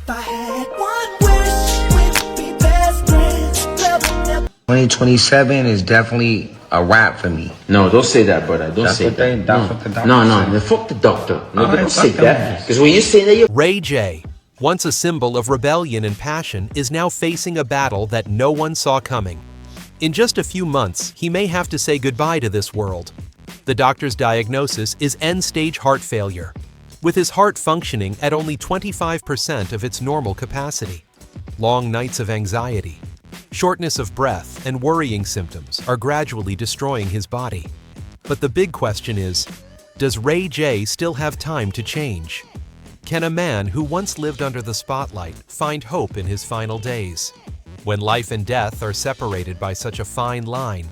If I had one wish, we'd be best friends. 2027 is definitely a wrap for me. No, don't say that, brother. Don't say that. That's what the doctor No, said. fuck the doctor. No, All right, don't say fuck them that. ass. Because when you say that, you're... Ray J, once a symbol of rebellion and passion, is now facing a battle that no one saw coming. In just a few months, he may have to say goodbye to this world. The doctor's diagnosis is end-stage heart failure, with his heart functioning at only 25% of its normal capacity. Long nights of anxiety, shortness of breath, and worrying symptoms are gradually destroying his body. But the big question is, does Ray J still have time to change? Can a man who once lived under the spotlight find hope in his final days? When life and death are separated by such a fine line,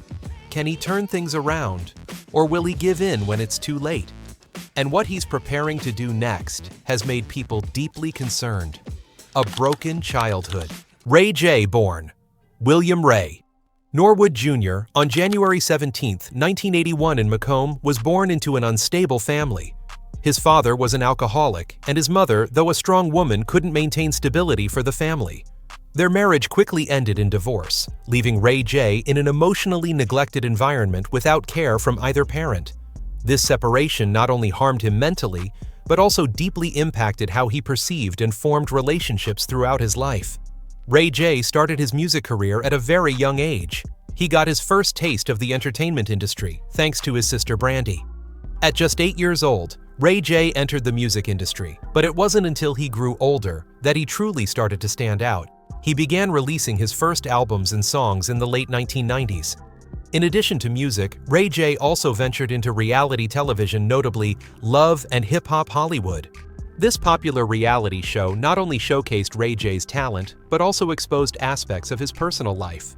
can he turn things around, or will he give in when it's too late? And what he's preparing to do next has made people deeply concerned. A broken childhood. Ray J born William Ray Norwood Jr. on January 17, 1981 in Macomb was born into an unstable family. His father was an alcoholic, and his mother, though a strong woman, couldn't maintain stability for the family. Their marriage quickly ended in divorce, leaving Ray J in an emotionally neglected environment without care from either parent. This separation not only harmed him mentally, but also deeply impacted how he perceived and formed relationships throughout his life. Ray J started his music career at a very young age. He got his first taste of the entertainment industry, thanks to his sister Brandy. At just 8 years old, Ray J entered the music industry, but it wasn't until he grew older that he truly started to stand out. He began releasing his first albums and songs in the late 1990s. In addition to music, Ray J also ventured into reality television, notably Love and Hip Hop Hollywood. This popular reality show not only showcased Ray J's talent, but also exposed aspects of his personal life.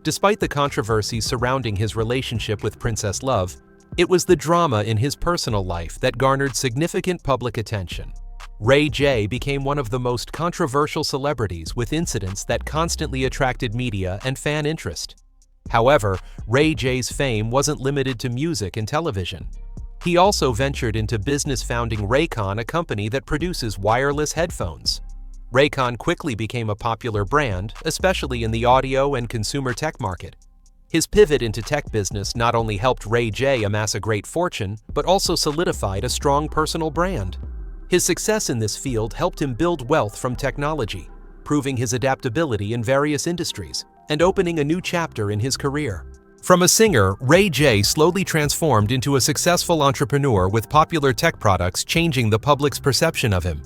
Despite the controversies surrounding his relationship with Princess Love, it was the drama in his personal life that garnered significant public attention. Ray J became one of the most controversial celebrities with incidents that constantly attracted media and fan interest. However, Ray J's fame wasn't limited to music and television. He also ventured into business, founding Raycon, a company that produces wireless headphones. Raycon quickly became a popular brand, especially in the audio and consumer tech market. His pivot into tech business not only helped Ray J amass a great fortune, but also solidified a strong personal brand. His success in this field helped him build wealth from technology, proving his adaptability in various industries and opening a new chapter in his career. From a singer, Ray J slowly transformed into a successful entrepreneur with popular tech products changing the public's perception of him.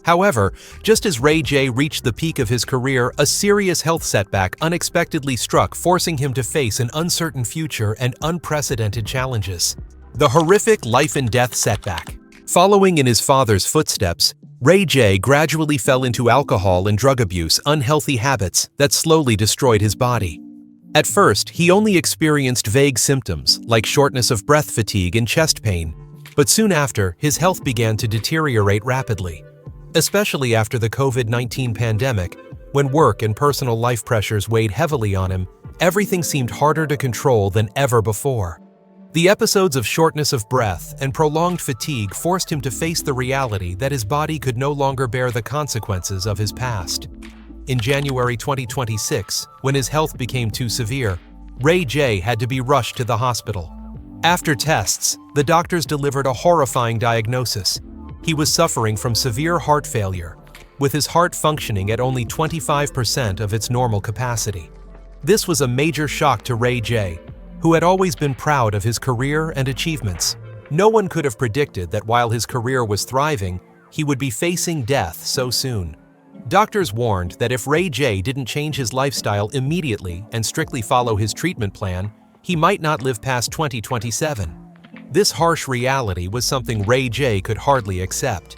However, just as Ray J reached the peak of his career, a serious health setback unexpectedly struck, forcing him to face an uncertain future and unprecedented challenges. The horrific life and death setback. Following in his father's footsteps, Ray J gradually fell into alcohol and drug abuse, unhealthy habits that slowly destroyed his body. At first, he only experienced vague symptoms like shortness of breath, fatigue, and chest pain, but soon after, his health began to deteriorate rapidly. Especially after the COVID-19 pandemic, when work and personal life pressures weighed heavily on him, everything seemed harder to control than ever before. The episodes of shortness of breath and prolonged fatigue forced him to face the reality that his body could no longer bear the consequences of his past. In January 2026, when his health became too severe, Ray J had to be rushed to the hospital. After tests, the doctors delivered a horrifying diagnosis. He was suffering from severe heart failure, with his heart functioning at only 25% of its normal capacity. This was a major shock to Ray J, who had always been proud of his career and achievements. No one could have predicted that while his career was thriving, he would be facing death so soon. Doctors warned that if Ray J didn't change his lifestyle immediately and strictly follow his treatment plan, he might not live past 2027. This harsh reality was something Ray J could hardly accept.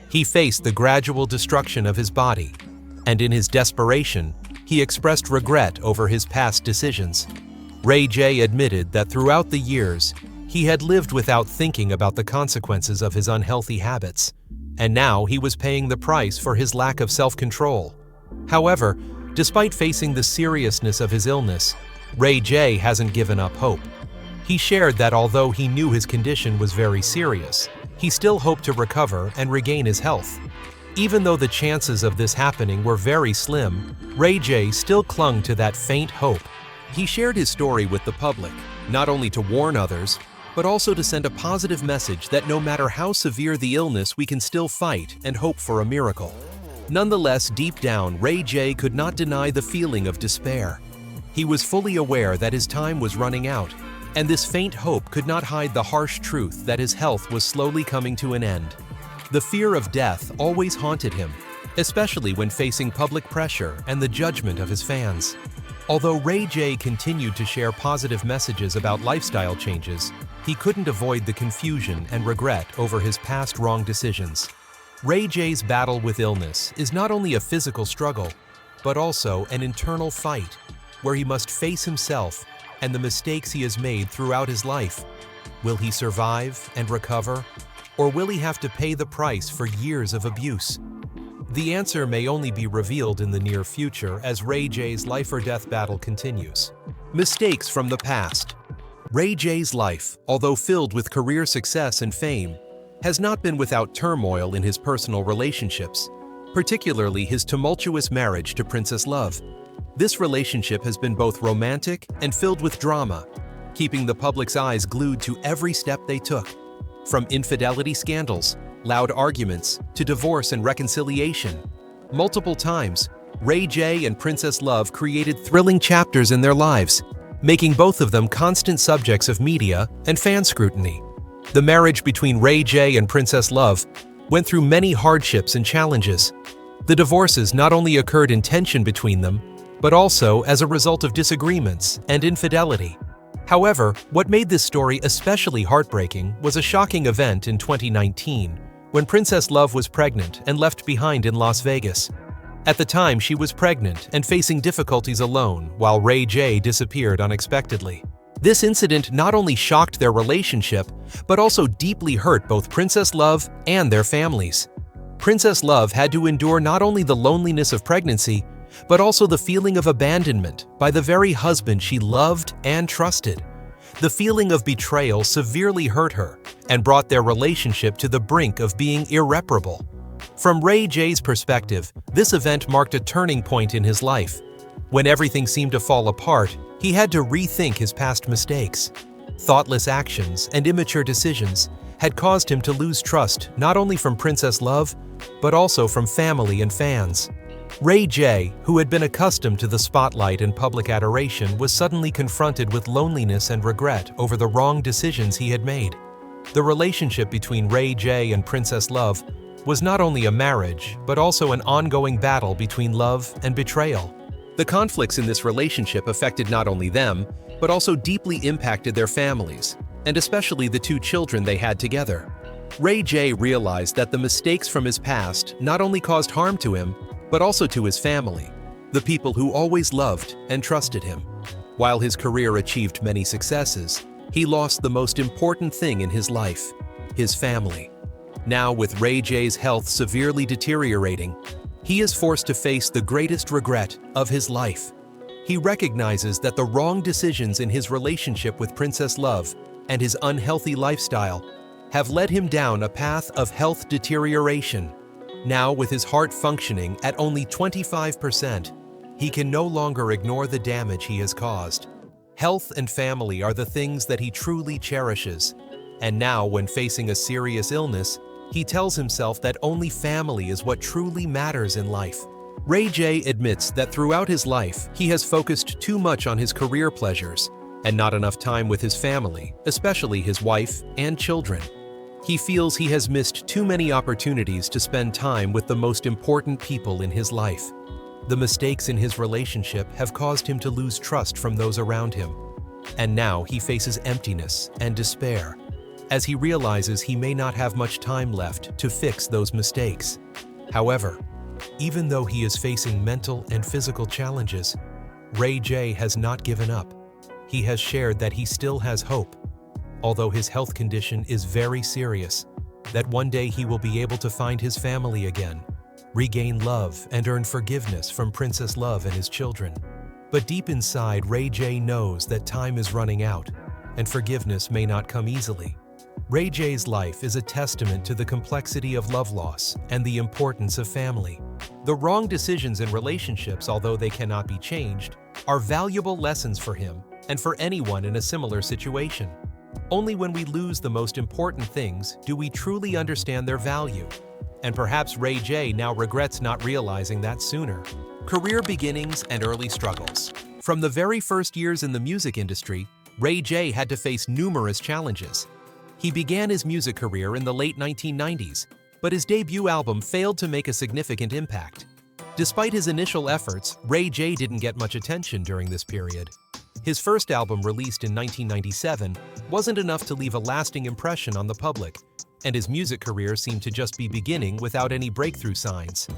He faced the gradual destruction of his body, and in his desperation, he expressed regret over his past decisions. Ray J admitted that throughout the years, he had lived without thinking about the consequences of his unhealthy habits, and now he was paying the price for his lack of self-control. However, despite facing the seriousness of his illness, Ray J hasn't given up hope. He shared that although he knew his condition was very serious, he still hoped to recover and regain his health. Even though the chances of this happening were very slim, Ray J still clung to that faint hope. He shared his story with the public, not only to warn others, but also to send a positive message that no matter how severe the illness, we can still fight and hope for a miracle. Nonetheless, deep down, Ray J could not deny the feeling of despair. He was fully aware that his time was running out, and this faint hope could not hide the harsh truth that his health was slowly coming to an end. The fear of death always haunted him, especially when facing public pressure and the judgment of his fans. Although Ray J continued to share positive messages about lifestyle changes, he couldn't avoid the confusion and regret over his past wrong decisions. Ray J's battle with illness is not only a physical struggle, but also an internal fight, where he must face himself and the mistakes he has made throughout his life. Will he survive and recover, or will he have to pay the price for years of abuse? The answer may only be revealed in the near future as Ray J's life or death battle continues. Mistakes from the past. Ray J's life, although filled with career success and fame, has not been without turmoil in his personal relationships, particularly his tumultuous marriage to Princess Love. This relationship has been both romantic and filled with drama, keeping the public's eyes glued to every step they took. From infidelity scandals, loud arguments, to divorce and reconciliation. Multiple times, Ray J and Princess Love created thrilling chapters in their lives, making both of them constant subjects of media and fan scrutiny. The marriage between Ray J and Princess Love went through many hardships and challenges. The divorces not only occurred in tension between them, but also as a result of disagreements and infidelity. However, what made this story especially heartbreaking was a shocking event in 2019, when Princess Love was pregnant and left behind in Las Vegas. At the time, she was pregnant and facing difficulties alone, while Ray J disappeared unexpectedly. This incident not only shocked their relationship, but also deeply hurt both Princess Love and their families. Princess Love had to endure not only the loneliness of pregnancy, but also the feeling of abandonment by the very husband she loved and trusted. The feeling of betrayal severely hurt her and brought their relationship to the brink of being irreparable. From Ray J's perspective, this event marked a turning point in his life. When everything seemed to fall apart, he had to rethink his past mistakes. Thoughtless actions and immature decisions had caused him to lose trust not only from Princess Love, but also from family and fans. Ray J, who had been accustomed to the spotlight and public adoration, was suddenly confronted with loneliness and regret over the wrong decisions he had made. The relationship between Ray J and Princess Love was not only a marriage, but also an ongoing battle between love and betrayal. The conflicts in this relationship affected not only them, but also deeply impacted their families, and especially the two children they had together. Ray J realized that the mistakes from his past not only caused harm to him, but also to his family, the people who always loved and trusted him. While his career achieved many successes, he lost the most important thing in his life, his family. Now, with Ray J's health severely deteriorating, he is forced to face the greatest regret of his life. He recognizes that the wrong decisions in his relationship with Princess Love and his unhealthy lifestyle have led him down a path of health deterioration. Now, with his heart functioning at only 25%, he can no longer ignore the damage he has caused. Health and family are the things that he truly cherishes. And now, when facing a serious illness, he tells himself that only family is what truly matters in life. Ray J admits that throughout his life, he has focused too much on his career pleasures and not enough time with his family, especially his wife and children. He feels he has missed too many opportunities to spend time with the most important people in his life. The mistakes in his relationship have caused him to lose trust from those around him. And now he faces emptiness and despair, as he realizes he may not have much time left to fix those mistakes. However, even though he is facing mental and physical challenges, Ray J has not given up. He has shared that he still has hope, although his health condition is very serious, that one day he will be able to find his family again, regain love, and earn forgiveness from Princess Love and his children. But deep inside, Ray J knows that time is running out, and forgiveness may not come easily. Ray J's life is a testament to the complexity of love loss and the importance of family. The wrong decisions in relationships, although they cannot be changed, are valuable lessons for him and for anyone in a similar situation. Only when we lose the most important things do we truly understand their value. And perhaps Ray J now regrets not realizing that sooner. Career beginnings and early struggles. From the very first years in the music industry, Ray J had to face numerous challenges. He began his music career in the late 1990s, but his debut album failed to make a significant impact. Despite his initial efforts, Ray J didn't get much attention during this period. His first album, released in 1997, wasn't enough to leave a lasting impression on the public, and his music career seemed to just be beginning without any breakthrough signs.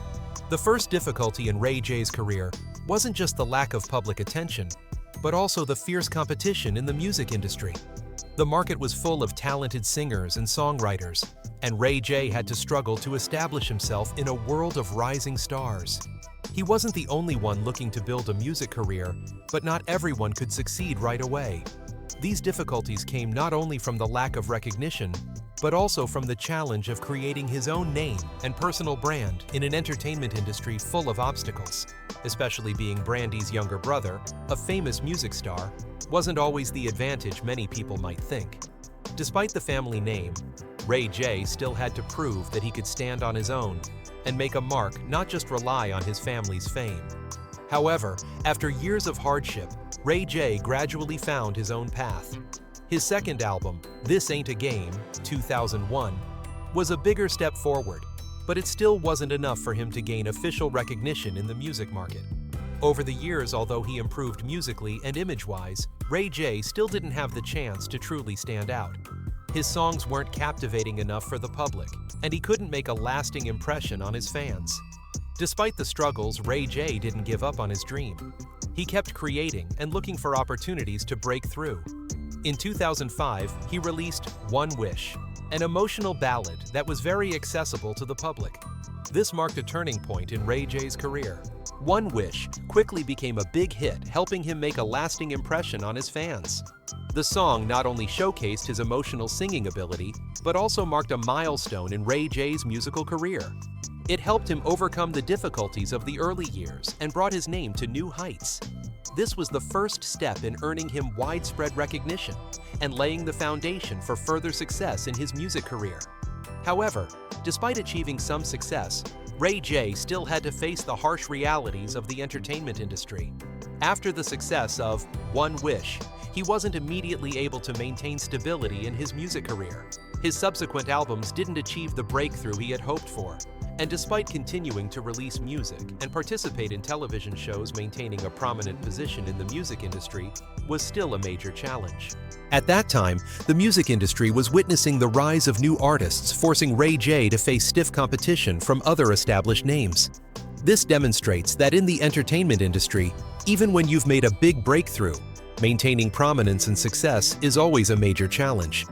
The first difficulty in Ray J's career wasn't just the lack of public attention, but also the fierce competition in the music industry. The market was full of talented singers and songwriters, and Ray J had to struggle to establish himself in a world of rising stars. He wasn't the only one looking to build a music career, but not everyone could succeed right away. These difficulties came not only from the lack of recognition, but also from the challenge of creating his own name and personal brand in an entertainment industry full of obstacles. Especially being Brandy's younger brother, a famous music star, wasn't always the advantage many people might think. Despite the family name, Ray J still had to prove that he could stand on his own and make a mark, not just rely on his family's fame. However, after years of hardship, Ray J gradually found his own path. His second album, This Ain't a Game, 2001, was a bigger step forward, but it still wasn't enough for him to gain official recognition in the music market. Over the years, although he improved musically and image-wise, Ray J still didn't have the chance to truly stand out. His songs weren't captivating enough for the public, and he couldn't make a lasting impression on his fans. Despite the struggles, Ray J didn't give up on his dream. He kept creating and looking for opportunities to break through. In 2005, he released One Wish, an emotional ballad that was very accessible to the public. This marked a turning point in Ray J's career. One Wish quickly became a big hit, helping him make a lasting impression on his fans. The song not only showcased his emotional singing ability, but also marked a milestone in Ray J's musical career. It helped him overcome the difficulties of the early years and brought his name to new heights. This was the first step in earning him widespread recognition and laying the foundation for further success in his music career. However, despite achieving some success, Ray J still had to face the harsh realities of the entertainment industry. After the success of One Wish, he wasn't immediately able to maintain stability in his music career. His subsequent albums didn't achieve the breakthrough he had hoped for, and despite continuing to release music and participate in television shows, maintaining a prominent position in the music industry was still a major challenge. At that time, the music industry was witnessing the rise of new artists, forcing Ray J to face stiff competition from other established names. This demonstrates that in the entertainment industry, even when you've made a big breakthrough, maintaining prominence and success is always a major challenge.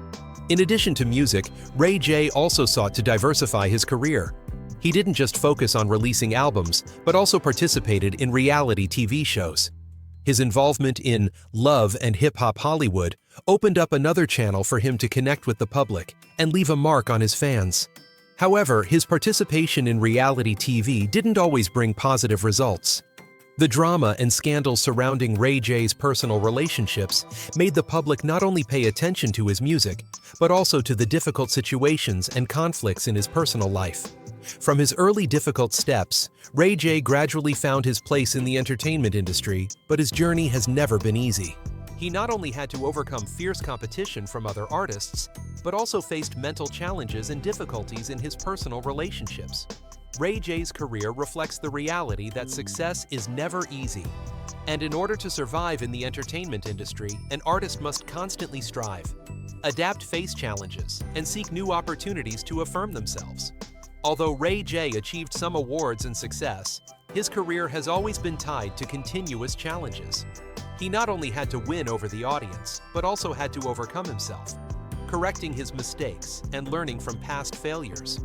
In addition to music, Ray J also sought to diversify his career. He didn't just focus on releasing albums, but also participated in reality TV shows. His involvement in Love and Hip Hop Hollywood opened up another channel for him to connect with the public and leave a mark on his fans. However, his participation in reality TV didn't always bring positive results. The drama and scandals surrounding Ray J's personal relationships made the public not only pay attention to his music, but also to the difficult situations and conflicts in his personal life. From his early difficult steps, Ray J gradually found his place in the entertainment industry, but his journey has never been easy. He not only had to overcome fierce competition from other artists, but also faced mental challenges and difficulties in his personal relationships. Ray J's career reflects the reality that success is never easy. And in order to survive in the entertainment industry, an artist must constantly strive, adapt, face challenges, and seek new opportunities to affirm themselves. Although Ray J achieved some awards and success, his career has always been tied to continuous challenges. He not only had to win over the audience, but also had to overcome himself, correcting his mistakes and learning from past failures.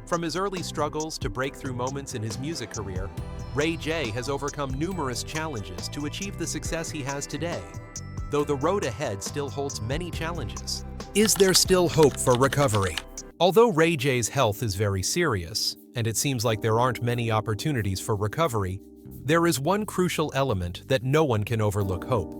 From his early struggles to breakthrough moments in his music career, Ray J has overcome numerous challenges to achieve the success he has today. Though the road ahead still holds many challenges, Is there still hope for recovery? Although Ray J's health is very serious, and it seems like there aren't many opportunities for recovery, there is one crucial element that no one can overlook: hope.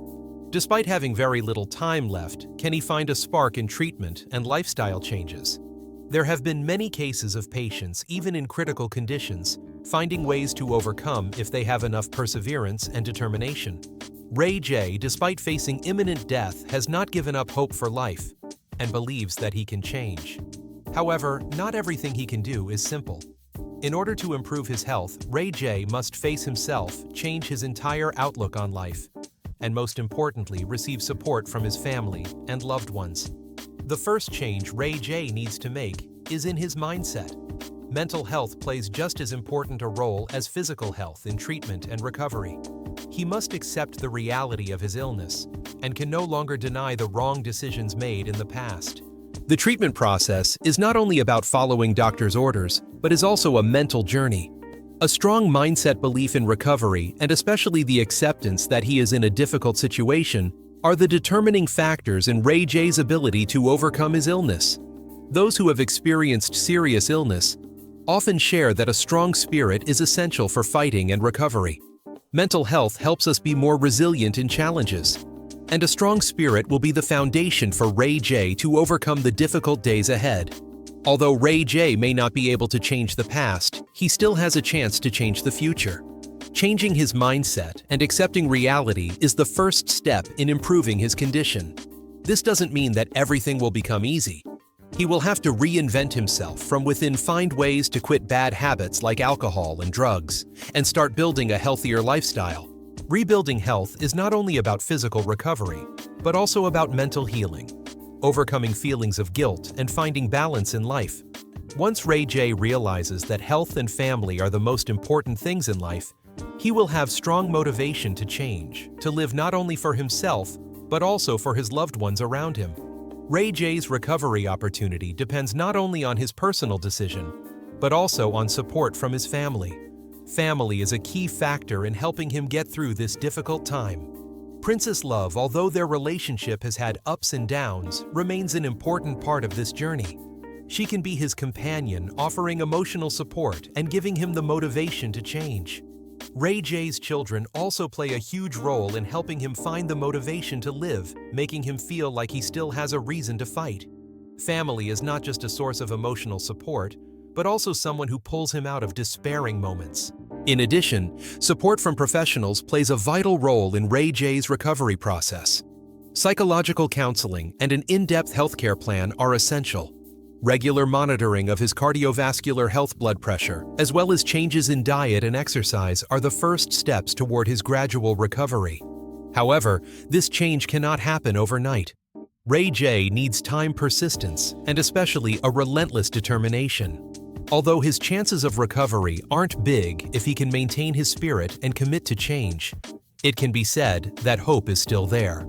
Despite having very little time left, can he find a spark in treatment and lifestyle changes? There have been many cases of patients, even in critical conditions, finding ways to overcome if they have enough perseverance and determination. Ray J, despite facing imminent death, has not given up hope for life and believes that he can change. However, not everything he can do is simple. In order to improve his health, Ray J must face himself, change his entire outlook on life, and most importantly, receive support from his family and loved ones. The first change Ray J needs to make is in his mindset. Mental health plays just as important a role as physical health in treatment and recovery. He must accept the reality of his illness and can no longer deny the wrong decisions made in the past. The treatment process is not only about following doctor's orders, but is also a mental journey. A strong mindset, belief in recovery, and especially the acceptance that he is in a difficult situation are the determining factors in Ray J's ability to overcome his illness. Those who have experienced serious illness often share that a strong spirit is essential for fighting and recovery. Mental health helps us be more resilient in challenges, and a strong spirit will be the foundation for Ray J to overcome the difficult days ahead. Although Ray J may not be able to change the past, he still has a chance to change the future. Changing his mindset and accepting reality is the first step in improving his condition. This doesn't mean that everything will become easy. He will have to reinvent himself from within, find ways to quit bad habits like alcohol and drugs, and start building a healthier lifestyle. Rebuilding health is not only about physical recovery, but also about mental healing, overcoming feelings of guilt, and finding balance in life. Once Ray J realizes that health and family are the most important things in life, he will have strong motivation to change, to live not only for himself, but also for his loved ones around him. Ray J's recovery opportunity depends not only on his personal decision, but also on support from his family. Family is a key factor in helping him get through this difficult time. Princess Love, although their relationship has had ups and downs, remains an important part of this journey. She can be his companion, offering emotional support and giving him the motivation to change. Ray J's children also play a huge role in helping him find the motivation to live, making him feel like he still has a reason to fight. Family is not just a source of emotional support, but also someone who pulls him out of despairing moments. In addition, support from professionals plays a vital role in Ray J's recovery process. Psychological counseling and an in-depth healthcare plan are essential. Regular monitoring of his cardiovascular health, blood pressure, as well as changes in diet and exercise are the first steps toward his gradual recovery. However, this change cannot happen overnight. Ray J needs time, persistence, and especially a relentless determination. Although his chances of recovery aren't big if he can maintain his spirit and commit to change, it can be said that hope is still there.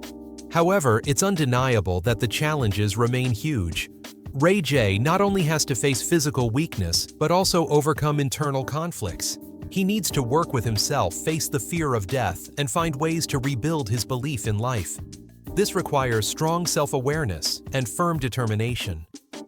However, it's undeniable that the challenges remain huge. Ray J not only has to face physical weakness, but also overcome internal conflicts. He needs to work with himself, face the fear of death, and find ways to rebuild his belief in life. This requires strong self-awareness and firm determination.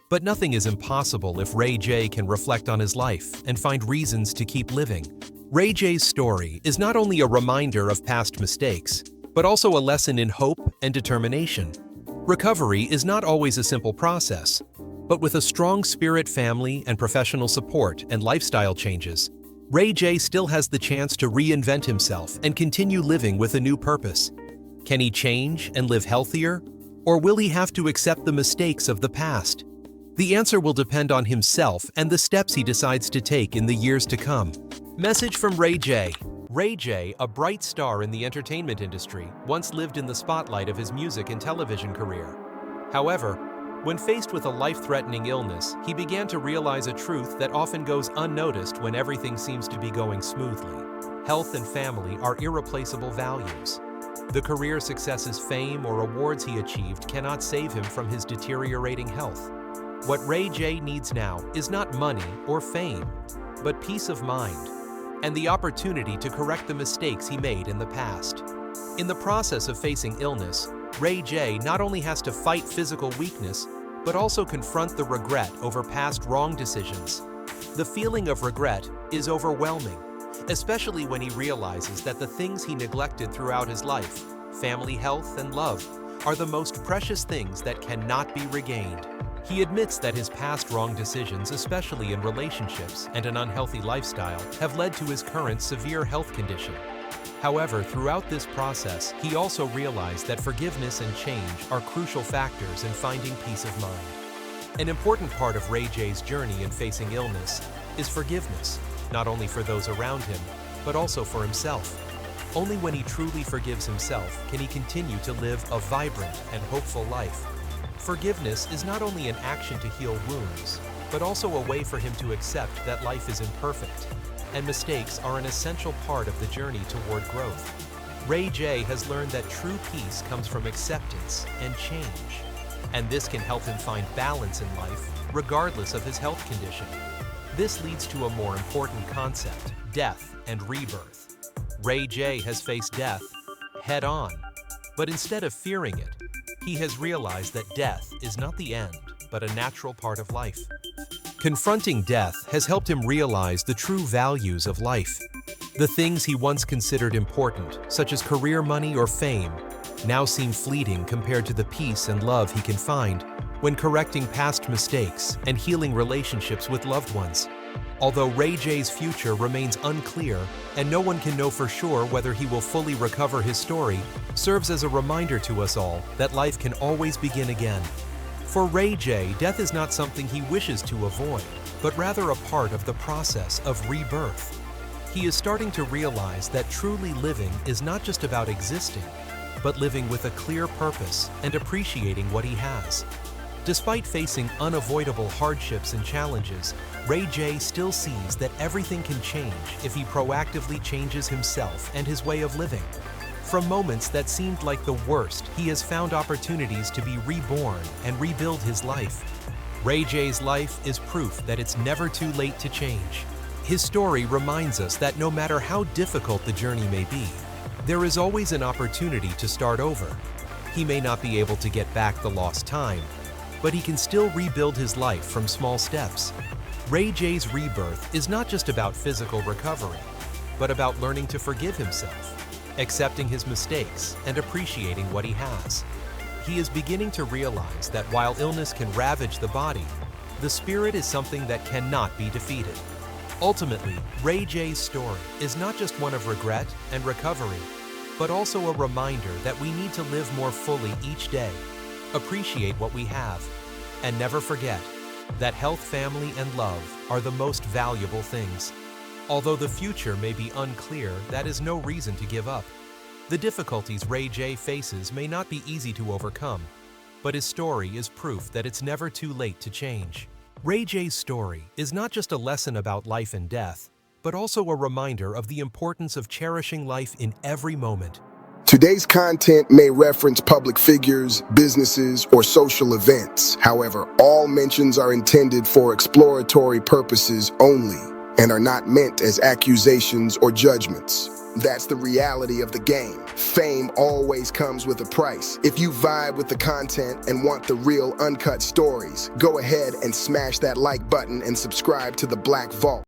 But nothing is impossible if Ray J can reflect on his life and find reasons to keep living. Ray J's story is not only a reminder of past mistakes, but also a lesson in hope and determination. Recovery is not always a simple process, but with a strong spirit, family, and professional support and lifestyle changes, Ray J still has the chance to reinvent himself and continue living with a new purpose. Can he change and live healthier? Or will he have to accept the mistakes of the past? The answer will depend on himself and the steps he decides to take in the years to come. Message from Ray J. Ray J, a bright star in the entertainment industry, once lived in the spotlight of his music and television career. However, when faced with a life-threatening illness, he began to realize a truth that often goes unnoticed when everything seems to be going smoothly. Health and family are irreplaceable values. The career successes, fame, or awards he achieved cannot save him from his deteriorating health. What Ray J needs now is not money or fame, but peace of mind and the opportunity to correct the mistakes he made in the past. In the process of facing illness, Ray J not only has to fight physical weakness, but also confront the regret over past wrong decisions. The feeling of regret is overwhelming, especially when he realizes that the things he neglected throughout his life, family health and love, are the most precious things that cannot be regained. He admits that his past wrong decisions, especially in relationships and an unhealthy lifestyle, have led to his current severe health condition. However, throughout this process, he also realized that forgiveness and change are crucial factors in finding peace of mind. An important part of Ray J's journey in facing illness is forgiveness, not only for those around him, but also for himself. Only when he truly forgives himself can he continue to live a vibrant and hopeful life. Forgiveness is not only an action to heal wounds, but also a way for him to accept that life is imperfect, and mistakes are an essential part of the journey toward growth. Ray J has learned that true peace comes from acceptance and change, and this can help him find balance in life, regardless of his health condition. This leads to a more important concept: death and rebirth. Ray J has faced death head-on, but instead of fearing it, he has realized that death is not the end, but a natural part of life. Confronting death has helped him realize the true values of life. The things he once considered important, such as career, money, or fame, now seem fleeting compared to the peace and love he can find when correcting past mistakes and healing relationships with loved ones. Although Ray J's future remains unclear and no one can know for sure whether he will fully recover, his story serves as a reminder to us all that life can always begin again. For Ray J, death is not something he wishes to avoid, but rather a part of the process of rebirth. He is starting to realize that truly living is not just about existing, but living with a clear purpose and appreciating what he has. Despite facing unavoidable hardships and challenges, Ray J still sees that everything can change if he proactively changes himself and his way of living. From moments that seemed like the worst, he has found opportunities to be reborn and rebuild his life. Ray J's life is proof that it's never too late to change. His story reminds us that no matter how difficult the journey may be, there is always an opportunity to start over. He may not be able to get back the lost time, but he can still rebuild his life from small steps. Ray J's rebirth is not just about physical recovery, but about learning to forgive himself, accepting his mistakes, and appreciating what he has. He is beginning to realize that while illness can ravage the body, the spirit is something that cannot be defeated. Ultimately, Ray J's story is not just one of regret and recovery, but also a reminder that we need to live more fully each day, appreciate what we have, and never forget that health, family, and love are the most valuable things. Although the future may be unclear, that is no reason to give up. The difficulties Ray J faces may not be easy to overcome, but his story is proof that it's never too late to change. Ray J's story is not just a lesson about life and death, but also a reminder of the importance of cherishing life in every moment. Today's content may reference public figures, businesses, or social events. However, all mentions are intended for exploratory purposes only and are not meant as accusations or judgments. That's the reality of the game. Fame always comes with a price. If you vibe with the content and want the real uncut stories, go ahead and smash that like button and subscribe to the Black Vault.